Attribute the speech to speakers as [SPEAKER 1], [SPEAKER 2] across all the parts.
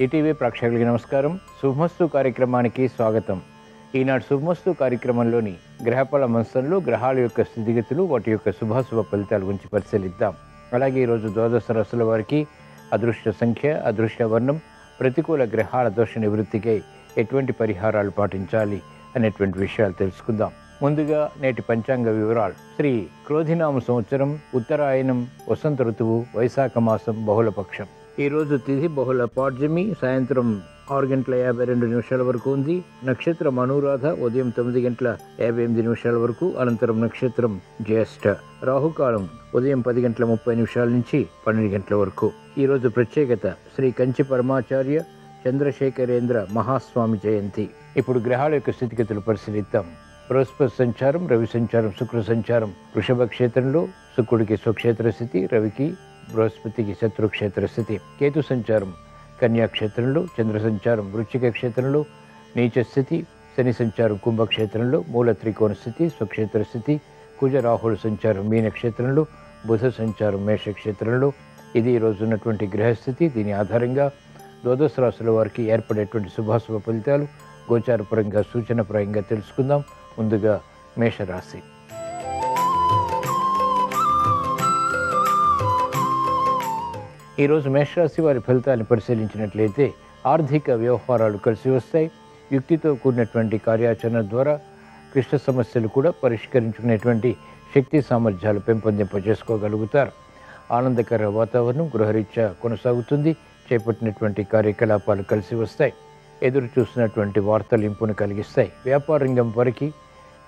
[SPEAKER 1] ETV ప్రేక్షకులకి నమస్కారం. శుభమస్తు కార్యక్రమానికి స్వాగతం. ఈనాడు శుభమస్తు కార్యక్రమంలోని గ్రహఫల మంత్రంలో గ్రహాల యొక్క స్థితిగతులు, వాటి యొక్క శుభాశుభ ఫలితాల గురించి పరిశీలిద్దాం. అలాగే ఈరోజు ద్వాదశ రాశుల వారికి అదృష్ట సంఖ్య, అదృష్ట వర్ణం, ప్రతికూల గ్రహాల దోష నివృత్తికై ఎటువంటి పరిహారాలు పాటించాలి అనేటువంటి విషయాలు తెలుసుకుందాం. ముందుగా నేటి పంచాంగ వివరాలు. శ్రీ క్రోధినామ సంవత్సరం, ఉత్తరాయణం, వసంత ఋతువు, వైశాఖ మాసం, బహుళపక్షం. ఈరోజు తిథి బహుళ పాడ్యమి, సాయంత్రం 6:52 వరకు ఉంది. నక్షత్రం అనురాధ, ఉదయం 9:58 వరకు, అనంతరం నక్షత్రం జ్యేష్ఠ. రాహుకాలం ఉదయం 10:30 నుంచి 12 వరకు. ఈరోజు ప్రత్యేకత శ్రీ కంచి పరమాచార్య చంద్రశేఖరేంద్ర మహాస్వామి జయంతి. ఇప్పుడు గ్రహాల యొక్క స్థితిగతులు పరిశీలిద్దాం. బృహస్పతి సంచారం, రవి సంచారం, శుక్ర సంచారం వృషభ క్షేత్రంలో, శుక్రుడికి స్వక్షేత్ర స్థితి, రవికి బృహస్పతికి శత్రుక్షేత్ర స్థితి. కేతు సంచారం కన్యా క్షేత్రంలో, చంద్ర సంచారం వృశ్చిక క్షేత్రంలో నీచ స్థితి, శని సంచారం కుంభక్షేత్రంలో మూల త్రికోణ స్థితి స్వక్షేత్ర స్థితి, కుజ రాహుల సంచారం మీన క్షేత్రంలో, బుధ సంచారం మేష క్షేత్రంలో. ఇది ఈరోజు ఉన్నటువంటి గ్రహస్థితి. దీని ఆధారంగా ద్వాదశ రాశుల వారికి ఏర్పడేటువంటి శుభాశుభ ఫలితాలు గోచారపరంగా సూచనప్రాయంగా తెలుసుకుందాం. ముందుగా మేషరాశి. ఈరోజు మేషరాశి వారి ఫలితాలను పరిశీలించినట్లయితే ఆర్థిక వ్యవహారాలు కలిసి వస్తాయి. యుక్తితో కూడినటువంటి కార్యాచరణ ద్వారా క్లిష్ట సమస్యలు కూడా పరిష్కరించుకునేటువంటి శక్తి సామర్థ్యాలు పెంపొందింపజేసుకోగలుగుతారు. ఆనందకర వాతావరణం గృహరీత్యా కొనసాగుతుంది. చేపట్టినటువంటి కార్యకలాపాలు కలిసి వస్తాయి. ఎదురు చూసినటువంటి వార్తలు ఇంపును కలిగిస్తాయి. వ్యాపార రంగం వారికి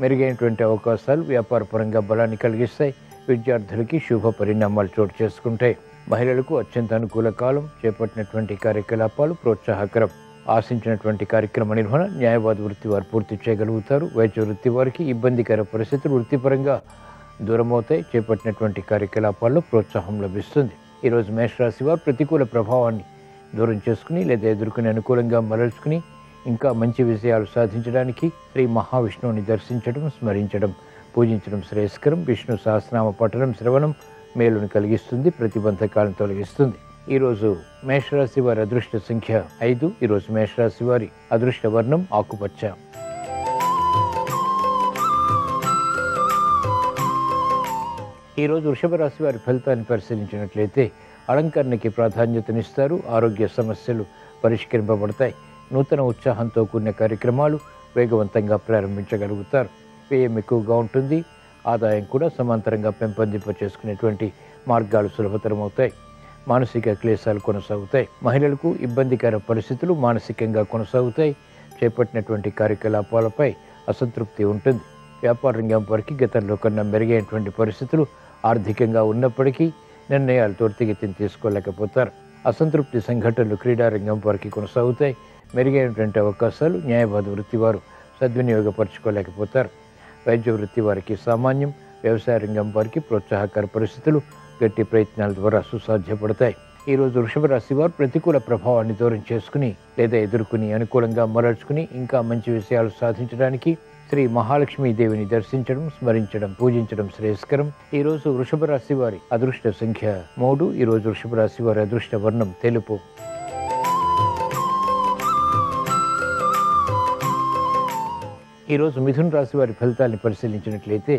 [SPEAKER 1] మెరుగైనటువంటి అవకాశాలు వ్యాపారపరంగా బలాన్ని కలిగిస్తాయి. విద్యార్థులకి శుభ పరిణామాలు చోటు చేసుకుంటాయి. మహిళలకు అత్యంత అనుకూల కాలం. చేపట్టినటువంటి కార్యకలాపాలు ప్రోత్సాహకరం. ఆశించినటువంటి కార్యక్రమ నిర్వహణ న్యాయవాద వృత్తి వారు పూర్తి చేయగలుగుతారు. వైద్య వృత్తి వారికి ఇబ్బందికర పరిస్థితులు వృత్తిపరంగా దూరమవుతాయి. చేపట్టినటువంటి కార్యకలాపాల్లో ప్రోత్సాహం లభిస్తుంది. ఈరోజు మేషరాశి వారు ప్రతికూల ప్రభావాన్ని దూరం చేసుకుని లేదా ఎదుర్కొని అనుకూలంగా మరల్చుకుని ఇంకా మంచి విజయాలు సాధించడానికి శ్రీ మహావిష్ణువుని దర్శించడం, స్మరించడం, పూజించడం శ్రేయస్కరం. విష్ణు సహస్రనామ పఠనం, శ్రవణం మేలును కలిగిస్తుంది, ప్రతిబంధకాలను తొలగిస్తుంది. ఈరోజు మేషరాశి వారి అదృష్ట సంఖ్య 5. ఈరోజు మేషరాశి వారి అదృష్ట వర్ణం ఆకుపచ్చ. ఈరోజు వృషభ రాశి వారి ఫలితాన్ని పరిశీలించినట్లయితే అలంకరణకి ప్రాధాన్యతనిస్తారు. ఆరోగ్య సమస్యలు పరిష్కరింపబడతాయి. నూతన ఉత్సాహంతో కూడిన కార్యక్రమాలు వేగవంతంగా ప్రారంభించగలుగుతారు. వ్యయం ఎక్కువగా ఉంటుంది. ఆదాయం కూడా సమాంతరంగా పెంపొందింపచేసుకునేటువంటి మార్గాలు సులభతరం అవుతాయి. మానసిక క్లేశాలు కొనసాగుతాయి. మహిళలకు ఇబ్బందికర పరిస్థితులు మానసికంగా కొనసాగుతాయి. చేపట్టినటువంటి కార్యకలాపాలపై అసంతృప్తి ఉంటుంది. వ్యాపార రంగం వారికి గతంలో కన్నా మెరుగైనటువంటి పరిస్థితులు ఆర్థికంగా ఉన్నప్పటికీ నిర్ణయాలు త్వరితగతిని తీసుకోలేకపోతారు. అసంతృప్తి సంఘటనలు క్రీడారంగం వారికి కొనసాగుతాయి. మెరుగైనటువంటి అవకాశాలు న్యాయవాద వృత్తి వారు సద్వినియోగపరచుకోలేకపోతారు. వైద్య వృత్తి వారికి సామాన్యం. వ్యవసాయ రంగం వారికి ప్రోత్సాహకర పరిస్థితులు గట్టి ప్రయత్నాల ద్వారా సుసాధ్యపడతాయి. ఈరోజు వృషభ రాశి వారు ప్రతికూల ప్రభావాన్ని దూరం చేసుకుని లేదా ఎదుర్కొని అనుకూలంగా మరల్చుకుని ఇంకా మంచి విషయాలు సాధించడానికి శ్రీ మహాలక్ష్మీదేవిని దర్శించడం, స్మరించడం, పూజించడం శ్రేయస్కరం. ఈరోజు వృషభ రాశి వారి అదృష్ట సంఖ్య 3. ఈరోజు వృషభ రాశి వారి అదృష్ట వర్ణం తెలుపు. ఈరోజు మిథున రాశి వారి ఫలితాన్ని పరిశీలించినట్లయితే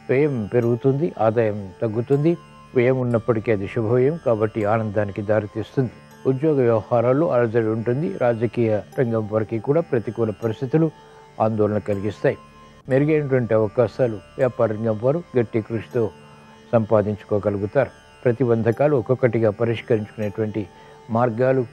[SPEAKER 1] వ్యయం పెరుగుతుంది, ఆదాయం తగ్గుతుంది. వ్యయం ఉన్నప్పటికీ అది శుభవ్యయం కాబట్టి ఆనందానికి దారితీస్తుంది. ఉద్యోగ వ్యవహారాల్లో అలజడి ఉంటుంది. రాజకీయ రంగం వారికి కూడా ప్రతికూల పరిస్థితులు ఆందోళన కలిగిస్తాయి. మెరుగైనటువంటి అవకాశాలు వ్యాపార రంగం వారు గట్టి కృషితో సంపాదించుకోగలుగుతారు. ప్రతిబంధకాలు ఒక్కొక్కటిగా పరిష్కరించుకునేటువంటి మార్గాలు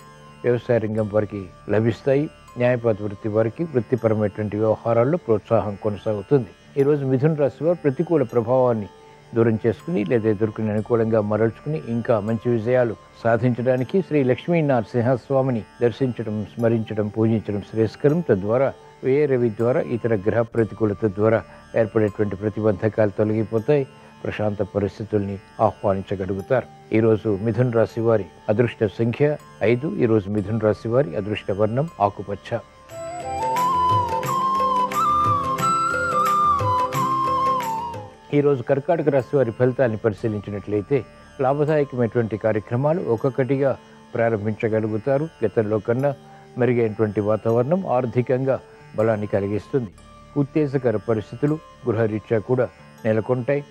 [SPEAKER 1] వ్యవసాయ రంగం వారికి లభిస్తాయి. న్యాయవాద వృత్తి వారికి వృత్తిపరమైనటువంటి వ్యవహారాల్లో ప్రోత్సాహం కొనసాగుతుంది. ఈరోజు మిథున రాశి వారు ప్రతికూల ప్రభావాన్ని దూరం చేసుకుని లేదా ఎదుర్కొని అనుకూలంగా మరల్చుకుని ఇంకా మంచి విజయాలు సాధించడానికి శ్రీ లక్ష్మీ నరసింహస్వామిని దర్శించడం, స్మరించడం, పూజించడం శ్రేయస్కరం. తద్వారా వ్యయ రవి ద్వారా ఇతర గ్రహ ప్రతికూలత ద్వారా ఏర్పడేటువంటి ప్రతిబంధకాలు తొలగిపోతాయి. ప్రశాంత పరిస్థితుల్ని ఆహ్వానించగలుగుతారు. ఈరోజు మిథున రాశి వారి అదృష్ట సంఖ్య 5. ఈరోజు మిథున రాశి వారి అదృష్ట వర్ణం ఆకుపచ్చ. ఈరోజు కర్కాటక రాశి వారి ఫలితాన్ని పరిశీలించినట్లయితే లాభదాయకమైనటువంటి కార్యక్రమాలు ఒక్కొక్కటిగా ప్రారంభించగలుగుతారు. గతంలో కన్నా మెరుగైనటువంటి వాతావరణం ఆర్థికంగా బలాన్ని కలిగిస్తుంది. ఉత్తేజకర పరిస్థితులు గృహరీత్యా కూడా నెలకొంటాయి.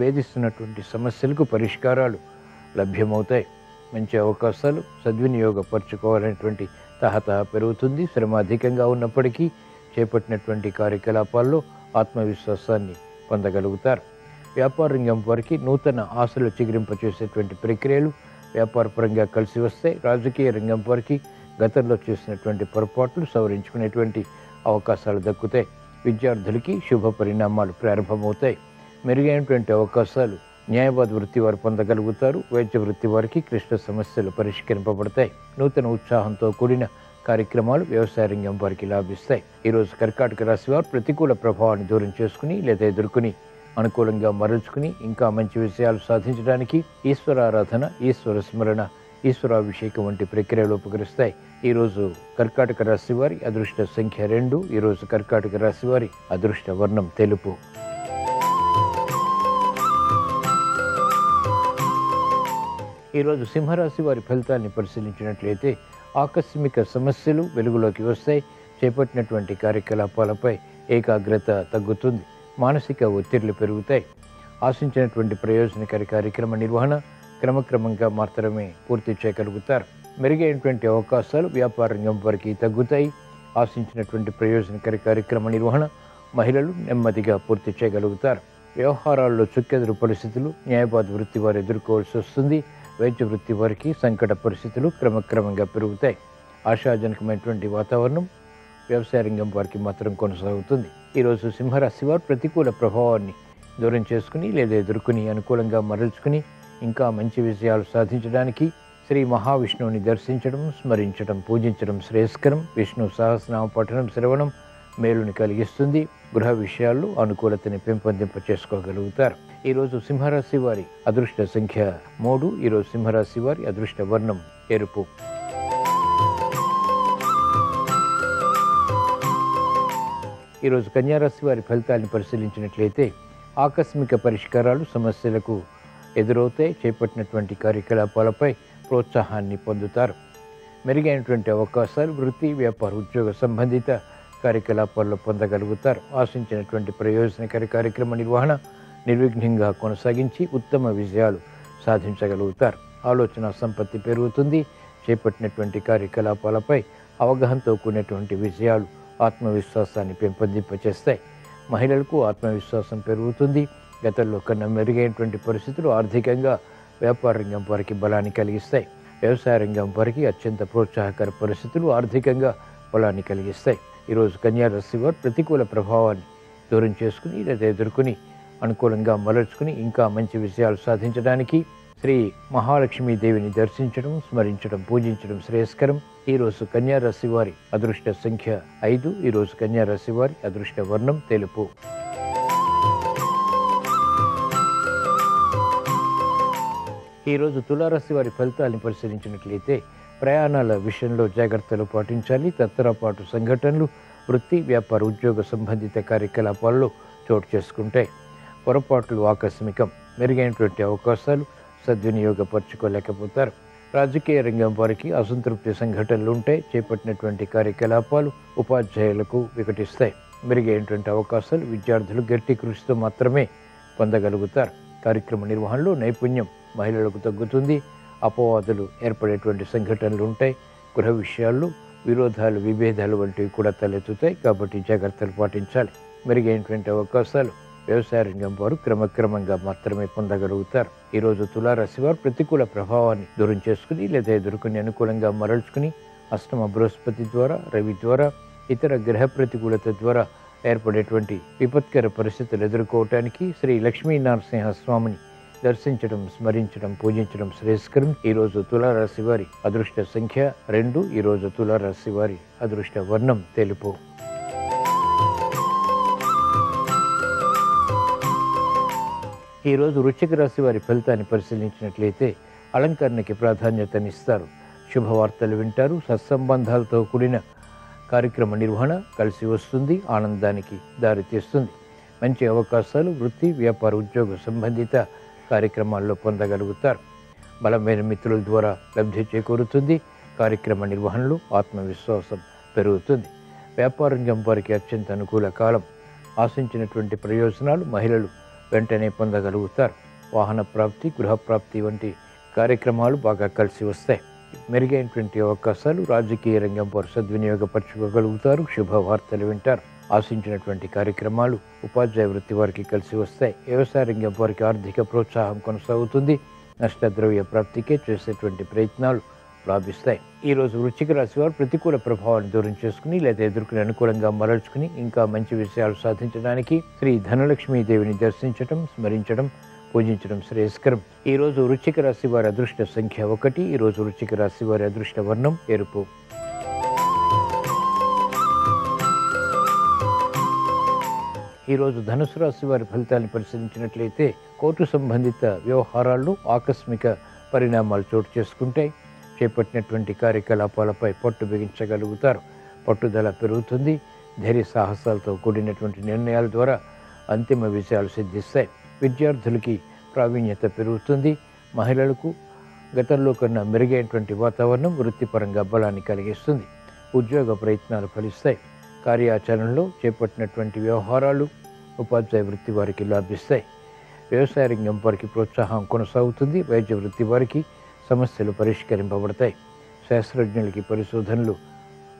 [SPEAKER 1] వేధిస్తున్నటువంటి సమస్యలకు పరిష్కారాలు లభ్యమవుతాయి. మంచి అవకాశాలు సద్వినియోగపరచుకోవాలనేటువంటి తహతహ పెరుగుతుంది. శ్రమ అధికంగా ఉన్నప్పటికీ చేపట్టినటువంటి కార్యకలాపాల్లో ఆత్మవిశ్వాసాన్ని పొందగలుగుతారు. వ్యాపార రంగం వారికి నూతన ఆశలు చిగురింపచేసేటువంటి ప్రక్రియలు వ్యాపారపరంగా కలిసి వస్తాయి. రాజకీయ రంగం వారికి గతంలో చేసినటువంటి పొరపాట్లు సవరించుకునేటువంటి అవకాశాలు దక్కుతాయి. విద్యార్థులకి శుభ పరిణామాలు ప్రారంభమవుతాయి. మెరుగైనటువంటి అవకాశాలు న్యాయవాద వృత్తి వారు పొందగలుగుతారు. వైద్య వృత్తి వారికి క్లిష్ట సమస్యలు పరిష్కరింపబడతాయి. నూతన ఉత్సాహంతో కూడిన కార్యక్రమాలు వ్యవసాయ రంగం వారికి లాభిస్తాయి. ఈరోజు కర్కాటక రాశి వారు ప్రతికూల ప్రభావాన్ని దూరం చేసుకుని లేదా ఎదుర్కొని అనుకూలంగా మరల్చుకుని ఇంకా మంచి విషయాలు సాధించడానికి ఈశ్వరారాధన, ఈశ్వర స్మరణ, ఈశ్వరాభిషేకం వంటి ప్రక్రియలు ఉపకరిస్తాయి. ఈరోజు కర్కాటక రాశి వారి అదృష్ట సంఖ్య 2. ఈరోజు కర్కాటక రాశి వారి అదృష్ట వర్ణం తెలుపు. ఈరోజు సింహరాశి వారి ఫలితాన్ని పరిశీలించినట్లయితే ఆకస్మిక సమస్యలు వెలుగులోకి వస్తాయి. చేపట్టినటువంటి కార్యకలాపాలపై ఏకాగ్రత తగ్గుతుంది. మానసిక ఒత్తిళ్లు పెరుగుతాయి. ఆశించినటువంటి ప్రయోజనకారి కార్యక్రమ నిర్వహణ క్రమక్రమంగా మాత్రమే పూర్తి చేయగలుగుతారు. మెరుగైనటువంటి అవకాశాలు వ్యాపార రంగం వారికి తగ్గుతాయి. ఆశించినటువంటి ప్రయోజనకారి కార్యక్రమ నిర్వహణ మహిళలు నెమ్మదిగా పూర్తి చేయగలుగుతారు. వ్యవహారాల్లో చుక్కెదురు పరిస్థితులు న్యాయవాద వృత్తి వారు ఎదుర్కోవాల్సి వస్తుంది. వైద్య వృత్తి వారికి సంకట పరిస్థితులు క్రమక్రమంగా పెరుగుతాయి. ఆశాజనకమైనటువంటి వాతావరణం వ్యవసాయ రంగం వారికి మాత్రం కొనసాగుతుంది. ఈరోజు సింహరాశి వారు ప్రతికూల ప్రభావాన్ని దూరం చేసుకుని లేదా ఎదుర్కొని అనుకూలంగా మరల్చుకుని ఇంకా మంచి విజయాలు సాధించడానికి శ్రీ మహావిష్ణువుని దర్శించడం, స్మరించడం, పూజించడం శ్రేయస్కరం. విష్ణు సహస్రనామ పఠనం శ్రవణం మేలుని కలిగిస్తుంది. గృహ విషయాల్లో అనుకూలతని పెంపొందింప చేసుకోగలుగుతారు. ఈరోజు సింహరాశి వారి అదృష్ట సంఖ్య 3. ఈరోజు సింహరాశి వారి అదృష్ట వర్ణం ఎరుపు. ఈరోజు కన్యారాశి వారి ఫలితాలను పరిశీలించినట్లయితే ఆకస్మిక పరిష్కారాలు సమస్యలకు ఎదురవుతాయి. చేపట్టినటువంటి కార్యకలాపాలపై ప్రోత్సాహాన్ని పొందుతారు. మెరుగైనటువంటి అవకాశాలు వృత్తి, వ్యాపార, ఉద్యోగ సంబంధిత కార్యకలాపాల్లో పొందగలుగుతారు. ఆశించినటువంటి ప్రయోజనకారి కార్యక్రమ నిర్వహణ నిర్విఘ్నంగా కొనసాగించి ఉత్తమ విజయాలు సాధించగలుగుతారు. ఆలోచన సంపత్తి పెరుగుతుంది. చేపట్టినటువంటి కార్యకలాపాలపై అవగాహనతో కూడినటువంటి విజయాలు ఆత్మవిశ్వాసాన్ని పెంపొందింపచేస్తాయి. మహిళలకు ఆత్మవిశ్వాసం పెరుగుతుంది. గతంలో కన్నా మెరుగైనటువంటి పరిస్థితులు ఆర్థికంగా వ్యాపార రంగం వారికి బలాన్ని కలిగిస్తాయి. వ్యవసాయ రంగం వారికి అత్యంత ప్రోత్సాహకర పరిస్థితులు ఆర్థికంగా బలాన్ని కలిగిస్తాయి. ఈరోజు కన్యారాశి వారు ప్రతికూల ప్రభావాన్ని దూరం చేసుకుని లేదా ఎదుర్కొని అనుకూలంగా మలర్చుకుని ఇంకా మంచి విజయాలు సాధించడానికి శ్రీ మహాలక్ష్మీదేవిని దర్శించడం, స్మరించడం, పూజించడం శ్రేయస్కరం. ఈరోజు కన్యారాశి వారి అదృష్ట సంఖ్య 5. ఈరోజు కన్యారాశి వారి అదృష్ట వర్ణం తెలుపు. ఈరోజు తులారాశి వారి ఫలితాలను పరిశీలించినట్లయితే ప్రయాణాల విషయంలో జాగ్రత్తలు పాటించాలి. తత్తరపాటు సంఘటనలు వృత్తి, వ్యాపార, ఉద్యోగ సంబంధిత కార్యకలాపాల్లో చోటు చేసుకుంటాయి. పొరపాట్లు ఆకస్మికం. మెరుగైనటువంటి అవకాశాలు సద్వినియోగపరచుకోలేకపోతారు. రాజకీయ రంగం వారికి అసంతృప్తి సంఘటనలు ఉంటాయి. చేపట్టినటువంటి కార్యకలాపాలు ఉపాధ్యాయులకు వికటిస్తాయి. మెరుగైనటువంటి అవకాశాలు విద్యార్థులు గట్టి కృషితో మాత్రమే పొందగలుగుతారు. కార్యక్రమ నిర్వహణలో నైపుణ్యం మహిళలకు తగ్గుతుంది. అపవాదులు ఏర్పడేటువంటి సంఘటనలు ఉంటాయి. గృహ విషయాల్లో విరోధాలు, విభేదాలు వంటివి కూడా తలెత్తుతాయి. కాబట్టి జాగ్రత్తలు పాటించాలి. మెరుగైనటువంటి అవకాశాలు వ్యవసాయ రంగం వారు క్రమక్రమంగా మాత్రమే పొందగలుగుతారు. ఈరోజు తులారాశి వారు ప్రతికూల ప్రభావాన్ని దూరం చేసుకుని లేదా ఎదుర్కొని అనుకూలంగా మరల్చుకుని అష్టమ బృహస్పతి ద్వారా, రవి ద్వారా, ఇతర గ్రహ ప్రతికూలత ద్వారా ఏర్పడేటువంటి విపత్కర పరిస్థితులు ఎదుర్కోవటానికి శ్రీ లక్ష్మీ నరసింహస్వామిని దర్శించడం, స్మరించడం, పూజించడం శ్రేయస్కరం. ఈరోజు తులారాశి వారి అదృష్ట సంఖ్య 2. ఈరోజు తులారాశి వారి అదృష్ట వర్ణం తెలుపు. ఈరోజు వృశ్చిక రాశి వారి ఫలితాన్ని పరిశీలించినట్లయితే అలంకరణకి ప్రాధాన్యతనిస్తారు. శుభవార్తలు వింటారు. సత్సంబంధాలతో కూడిన కార్యక్రమ నిర్వహణ కలిసి వస్తుంది. ఆనందానికి దారితీస్తుంది. మంచి అవకాశాలు వృత్తి, వ్యాపార, ఉద్యోగ సంబంధిత కార్యక్రమాల్లో పొందగలుగుతారు. బలమైన మిత్రుల ద్వారా లబ్ధి చేకూరుతుంది. కార్యక్రమ నిర్వహణలో ఆత్మవిశ్వాసం పెరుగుతుంది. వ్యాపార రంగం వారికి అత్యంత అనుకూల కాలం. ఆశించినటువంటి ప్రయోజనాలు మహిళలు వెంటనే పొందగలుగుతారు. వాహన ప్రాప్తి, గృహప్రాప్తి వంటి కార్యక్రమాలు బాగా కలిసి వస్తాయి. మెరుగైనటువంటి అవకాశాలు రాజకీయ రంగం వారు సద్వినియోగపరచుకోగలుగుతారు. శుభవార్తలు వింటారు. ఆశించినటువంటి కార్యక్రమాలు ఉపాధ్యాయ వృత్తి వారికి కలిసి వస్తాయి. వ్యవసాయ రంగం వారికి ఆర్థిక ప్రోత్సాహం కొనసాగుతుంది. నష్టద్రవ్య ప్రాప్తికే చేసేటువంటి ప్రయత్నాలు లాభిస్తాయి. ఈరోజు వృశ్చిక రాశి వారు ప్రతికూల ప్రభావాన్ని దూరం చేసుకుని లేదా ఎదుర్కొని అనుకూలంగా మరల్చుకుని ఇంకా మంచి విషయాలు సాధించడానికి శ్రీ ధనలక్ష్మీదేవిని దర్శించడం, స్మరించడం, పూజించడం శ్రేయస్కరం. ఈరోజు వృశ్చిక రాశి వారి అదృష్ట సంఖ్య 1. ఈరోజు వృశ్చిక రాశి వారి అదృష్ట వర్ణం ఎరుపు. ఈరోజు ధనుసు రాశి వారి ఫలితాన్ని పరిశీలించినట్లయితే కోర్టు సంబంధిత వ్యవహారాల్లో ఆకస్మిక పరిణామాలు చోటు చేసుకుంటాయి. చేపట్టినటువంటి కార్యకలాపాలపై పట్టు బిగించగలుగుతారు. పట్టుదల పెరుగుతుంది. ధైర్య సాహసాలతో కూడినటువంటి నిర్ణయాల ద్వారా అంతిమ విజయాలు సిద్ధిస్తాయి. విద్యార్థులకి ప్రావీణ్యత పెరుగుతుంది. మహిళలకు గతంలో కన్నా మెరుగైనటువంటి వాతావరణం వృత్తిపరంగా బలాన్ని కలిగిస్తుంది. ఉద్యోగ ప్రయత్నాలు ఫలిస్తాయి. కార్యాచరణలో చేపట్టినటువంటి వ్యవహారాలు ఉపాధ్యాయ వృత్తి వారికి లాభిస్తాయి. వ్యవసాయ రంగం వారికి ప్రోత్సాహం కొనసాగుతుంది. వైద్య వృత్తి వారికి సమస్యలు పరిష్కరింపబడతాయి. శాస్త్రజ్ఞులకి పరిశోధనలు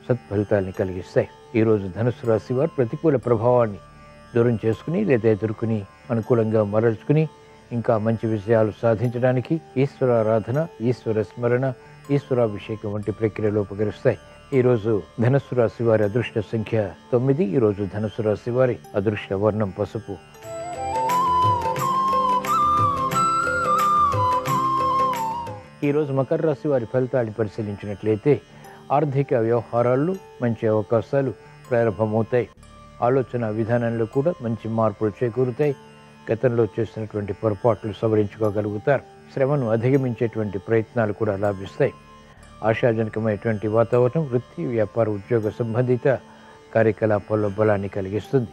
[SPEAKER 1] సత్ఫలితాన్ని కలిగిస్తాయి. ఈరోజు ధనుసు రాశి వారు ప్రతికూల ప్రభావాన్ని దూరం చేసుకుని లేదా ఎదుర్కొని అనుకూలంగా మరల్చుకుని ఇంకా మంచి విజయాలు సాధించడానికి ఈశ్వరారాధన, ఈశ్వర స్మరణ, ఈశ్వరాభిషేకం వంటి ప్రక్రియలో ఉపకరిస్తాయి. ఈరోజు ధనుసు రాశి వారి అదృష్ట సంఖ్య 9. ఈరోజు ధనుసు రాశి వారి అదృష్ట వర్ణం పసుపు. ఈరోజు మకర రాశి వారి ఫలితాన్ని పరిశీలించినట్లయితే ఆర్థిక వ్యవహారాల్లో మంచి అవకాశాలు ప్రారంభమవుతాయి. ఆలోచన విధానంలో కూడా మంచి మార్పులు చేకూరుతాయి. గతంలో చేసినటువంటి పొరపాట్లు సవరించుకోగలుగుతారు. శ్రమను అధిగమించేటువంటి ప్రయత్నాలు కూడా లాభిస్తాయి. ఆశాజనకమైనటువంటి వాతావరణం వృత్తి, వ్యాపార, ఉద్యోగ సంబంధిత కార్యకలాపాల్లో బలాన్ని కలిగిస్తుంది.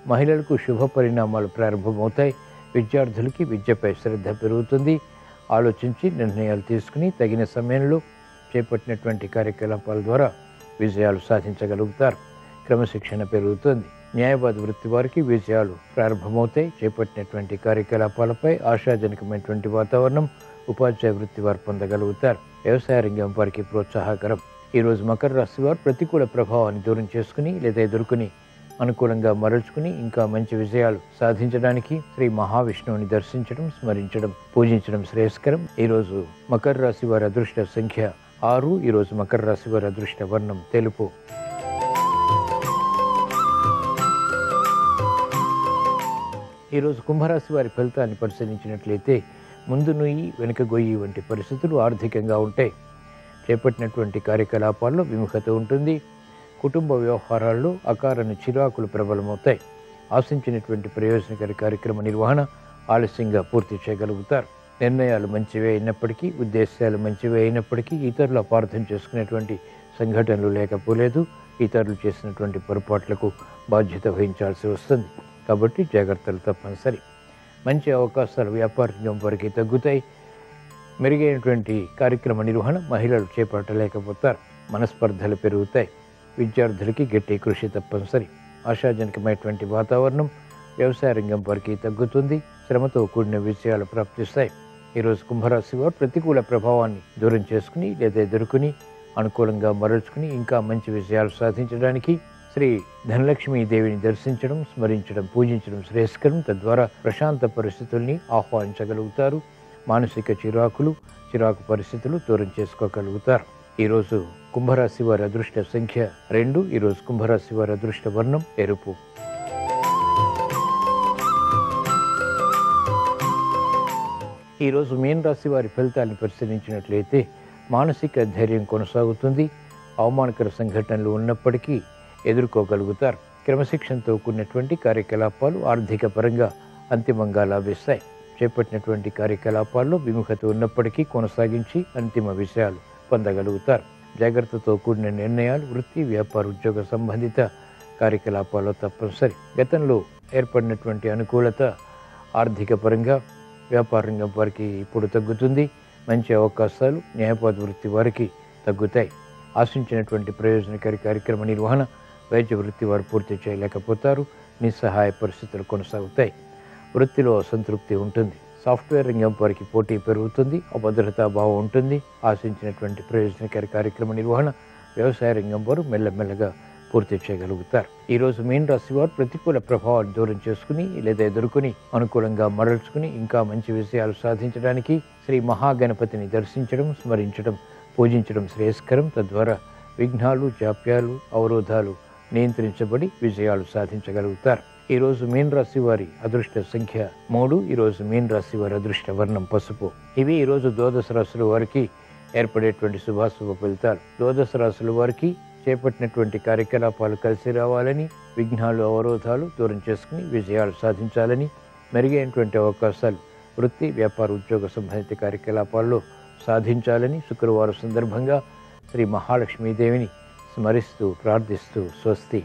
[SPEAKER 1] మహిళలకు శుభ పరిణామాలు ప్రారంభమవుతాయి. విద్యార్థులకి విద్యపై శ్రద్ధ పెరుగుతుంది. ఆలోచించి నిర్ణయాలు తీసుకుని తగిన సమయంలో చేపట్టినటువంటి కార్యకలాపాల ద్వారా విజయాలు సాధించగలుగుతారు. క్రమశిక్షణ పెరుగుతుంది. న్యాయవాద వృత్తి వారికి విజయాలు ప్రారంభమవుతాయి. చేపట్టినటువంటి కార్యకలాపాలపై ఆశాజనకమైనటువంటి వాతావరణం ఉపాధ్యాయ వృత్తి వారు పొందగలుగుతారు. వ్యవసాయ రంగం వారికి ప్రోత్సాహకరం. ఈరోజు మకర రాశి వారు ప్రతికూల ప్రభావాన్ని దూరం చేసుకుని లేదా ఎదుర్కొని అనుకూలంగా మరల్చుకుని ఇంకా మంచి విజయాలు సాధించడానికి శ్రీ మహావిష్ణువుని దర్శించడం, స్మరించడం, పూజించడం శ్రేయస్కరం. ఈరోజు మకర రాశి వారి అదృష్ట సంఖ్య 6. ఈరోజు మకర రాశి వారి అదృష్ట వర్ణం తెలుపు. ఈరోజు కుంభరాశి వారి ఫలితాన్ని పరిశీలించినట్లయితే ముందు నుయ్యి వెనుక గొయ్యి వంటి పరిస్థితులు ఆర్థికంగా ఉంటాయి. చేపట్టినటువంటి కార్యకలాపాల్లో విముఖత ఉంటుంది. కుటుంబ వ్యవహారాల్లో అకారణ చిరాకులు ప్రబలమవుతాయి. ఆశించినటువంటి ప్రయోజనకర కార్యక్రమ నిర్వహణ ఆలస్యంగా పూర్తి చేయగలుగుతారు. నిర్ణయాలు మంచివే అయినప్పటికీ, ఉద్దేశాలు మంచివే అయినప్పటికీ ఇతరులు అపార్థం చేసుకునేటువంటి సంఘటనలు లేకపోలేదు. ఇతరులు చేసినటువంటి పొరపాట్లకు బాధ్యత వహించాల్సి వస్తుంది. కాబట్టి జాగ్రత్తలు తప్పనిసరి. మంచి అవకాశాలు వ్యాపార రంగం వరకు తగ్గుతాయి. మెరుగైనటువంటి కార్యక్రమ నిర్వహణ మహిళలు చేపట్టలేకపోతారు. మనస్పర్ధలు పెరుగుతాయి. విద్యార్థులకి గట్టి కృషి తప్పనిసరి. ఆశాజనకమైనటువంటి వాతావరణం వ్యవసాయ రంగం వరకు తగ్గుతుంది. శ్రమతో కూడిన విజయాలు ప్రాప్తిస్తాయి. ఈరోజు కుంభరాశి వారు ప్రతికూల ప్రభావాన్ని దూరం చేసుకుని లేదా ఎదుర్కొని అనుకూలంగా మరల్చుకుని ఇంకా మంచి విజయాలు సాధించడానికి శ్రీ ధనలక్ష్మీదేవిని దర్శించడం, స్మరించడం, పూజించడం శ్రేయస్కరం. తద్వారా ప్రశాంత పరిస్థితుల్ని ఆహ్వానించగలుగుతారు. మానసిక చిరాకు పరిస్థితులు దూరం చేసుకోగలుగుతారు. ఈరోజు కుంభరాశి వారి అదృష్ట సంఖ్య 2. ఈరోజు కుంభరాశి వారి అదృష్ట వర్ణం ఎరుపు. ఈరోజు మీన రాశి వారి ఫలితాన్ని పరిశీలించినట్లయితే మానసిక ధైర్యం కొనసాగుతుంది. అవమానకర సంఘటనలు ఉన్నప్పటికీ ఎదుర్కోగలుగుతారు. క్రమశిక్షణతో కూడినటువంటి కార్యకలాపాలు ఆర్థిక పరంగా అంతిమంగా లాభిస్తాయి. చేపట్టినటువంటి కార్యకలాపాల్లో విముఖత ఉన్నప్పటికీ కొనసాగించి అంతిమ విజయాలు పొందగలుగుతారు. జాగ్రత్తతో కూడిన నిర్ణయాలు వృత్తి, వ్యాపార, ఉద్యోగ సంబంధిత కార్యకలాపాల్లో తప్పనిసరి. గతంలో ఏర్పడినటువంటి అనుకూలత ఆర్థిక పరంగా వ్యాపార రంగం వారికి ఇప్పుడు తగ్గుతుంది. మంచి అవకాశాలు న్యాయవాద వృత్తి వారికి తగ్గుతాయి. ఆశించినటువంటి ప్రయోజనకారి కార్యక్రమ నిర్వహణ వైద్య వృత్తి వారు పూర్తి చేయలేకపోతారు. నిస్సహాయ పరిస్థితులు కొనసాగుతాయి. వృత్తిలో అసంతృప్తి ఉంటుంది. సాఫ్ట్వేర్ రంగం వారికి పోటీ పెరుగుతుంది. అభద్రతా భావం ఉంటుంది. ఆశించినటువంటి ప్రయోజనకారి కార్యక్రమ నిర్వహణ వ్యవసాయ రంగం వారు మెల్లమెల్లగా పూర్తి చేయగలుగుతారు. ఈరోజు మీన రాశి వారు ప్రతికూల ప్రభావాన్ని దూరం చేసుకుని లేదా ఎదుర్కొని అనుకూలంగా మరల్చుకుని ఇంకా మంచి విషయాలు సాధించడానికి శ్రీ మహాగణపతిని దర్శించడం, స్మరించడం, పూజించడం శ్రేయస్కరం. తద్వారా విఘ్నాలు, జాప్యాలు, అవరోధాలు నియంత్రించబడి విజయాలు సాధించగలుగుతారు. ఈరోజు మీన రాశి వారి అదృష్ట సంఖ్య 3. ఈరోజు మీన రాశి వారి అదృష్ట వర్ణం పసుపు. ఇవి ఈరోజు ద్వాదశ రాశుల వారికి ఏర్పడేటువంటి శుభాశుభ ఫలితాలు. ద్వాదశ రాశుల వారికి చేపట్టినటువంటి కార్యకలాపాలు కలిసి రావాలని, విఘ్నాలు, అవరోధాలు దూరం చేసుకుని విజయాలు సాధించాలని, మెరుగైనటువంటి అవకాశాలు వృత్తి, వ్యాపార, ఉద్యోగ సంబంధిత కార్యకలాపాల్లో సాధించాలని శుక్రవారం సందర్భంగా శ్రీ మహాలక్ష్మీదేవిని స్మరిస్తూ ప్రార్థిస్తూ స్వస్తి.